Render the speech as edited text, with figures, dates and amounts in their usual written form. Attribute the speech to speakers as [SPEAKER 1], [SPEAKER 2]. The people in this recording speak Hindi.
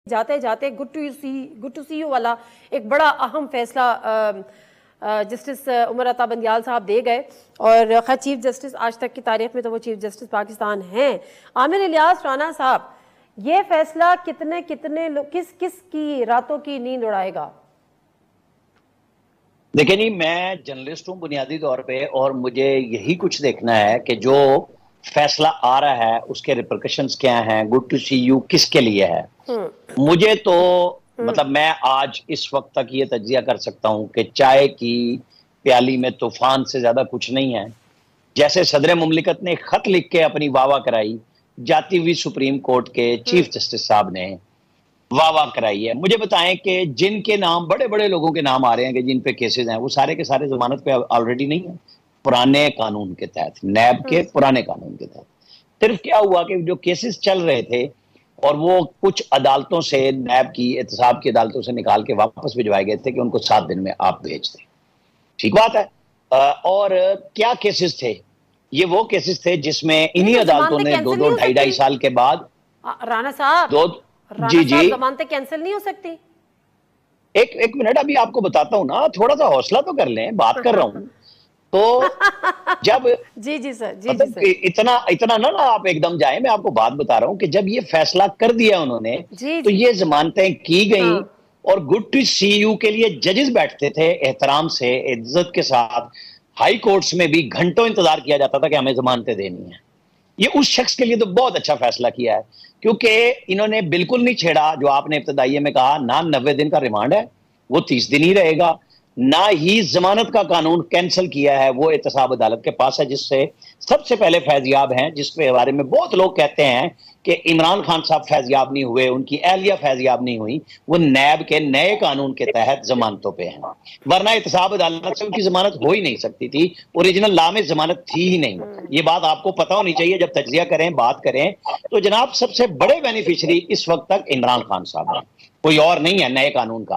[SPEAKER 1] जाते जाते गुड टू सी यू वाला एक बड़ा अहम फैसला जस्टिस उमर अता बंदियाल साहब दे गए। और खैर चीफ जस्टिस आज तक की तारीख में तो वो चीफ जस्टिस पाकिस्तान हैं। आमिर इलियास राना साहब, ये फैसला कितने कितने किस किस की रातों की नींद उड़ाएगा?
[SPEAKER 2] देखिए नहीं, मैं जर्नलिस्ट हूँ बुनियादी तौर पे, और मुझे यही कुछ देखना है कि जो फैसला आ रहा है उसके रिपरकशंस क्या हैं, गुड टू सी यू किसके लिए है। मुझे तो मतलब मैं आज इस वक्त तक ये तज्जिया कर सकता हूं कि चाय की प्याली में तूफान से ज्यादा कुछ नहीं है। जैसे सदर मुमलिकत ने खत लिख के अपनी वाहवाह कराई, जाती हुई सुप्रीम कोर्ट के चीफ जस्टिस साहब ने वाहवाह कराई है। मुझे बताएं कि जिनके नाम, बड़े बड़े लोगों के नाम आ रहे हैं कि जिन पे केसेस हैं, वो सारे के सारे जमानत पे ऑलरेडी नहीं है, पुराने कानून के तहत, नैब के पुराने कानून के तहत। सिर्फ क्या हुआ कि जो केसेस चल रहे थे और वो कुछ अदालतों से, नैब की, एहतसाब की अदालतों से निकाल के वापस भिजवाए गए थे कि उनको 7 दिन में आप भेज दें। ठीक बात है। और क्या केसेस थे? ये वो केसेस थे जिसमें इन्हीं अदालतों ने 2-2, 2.5 साल के बाद
[SPEAKER 1] राणा साहब,
[SPEAKER 2] जी
[SPEAKER 1] जमानतें कैंसिल नहीं हो सकती?
[SPEAKER 2] एक मिनट, अभी आपको बताता हूं ना, थोड़ा सा हौसला तो कर लें, बात कर रहा हूं। तो जब
[SPEAKER 1] जी सर,
[SPEAKER 2] मतलब इतना ना आप एकदम जाए, मैं आपको बात बता रहा हूं कि जब ये फैसला कर दिया उन्होंने तो ये जमानतें की गई। और गुड टू सी यू के लिए जजेस बैठते थे एहतराम से, इज्जत के साथ। हाई कोर्ट्स में भी घंटों इंतजार किया जाता था कि हमें जमानतें देनी है। ये उस शख्स के लिए तो बहुत अच्छा फैसला किया है, क्योंकि इन्होंने बिल्कुल नहीं छेड़ा जो आपने इब्तदाइये में कहा, ना 90 दिन का रिमांड है, वो 30 दिन ही रहेगा, ना ही जमानत का कानून कैंसिल किया है, वो एहतसाब अदालत के पास है, जिससे सबसे पहले फैजियाब हैं, जिसके बारे में बहुत लोग कहते हैं कि इमरान खान साहब फैजियाब नहीं हुए, उनकी अहलिया फैजियाब नहीं हुई, वो नैब के नए कानून के तहत जमानतों पे हैं। वरना एहतसाब अदालत से उनकी जमानत हो ही नहीं सकती थी, ओरिजिनल लॉ में जमानत थी ही नहीं। ये बात आपको पता होनी चाहिए जब तज्जिया करें, बात करें। तो जनाब, सबसे बड़े बेनिफिशियरी इस वक्त तक इमरान खान साहब हैं, कोई और नहीं है नए कानून का।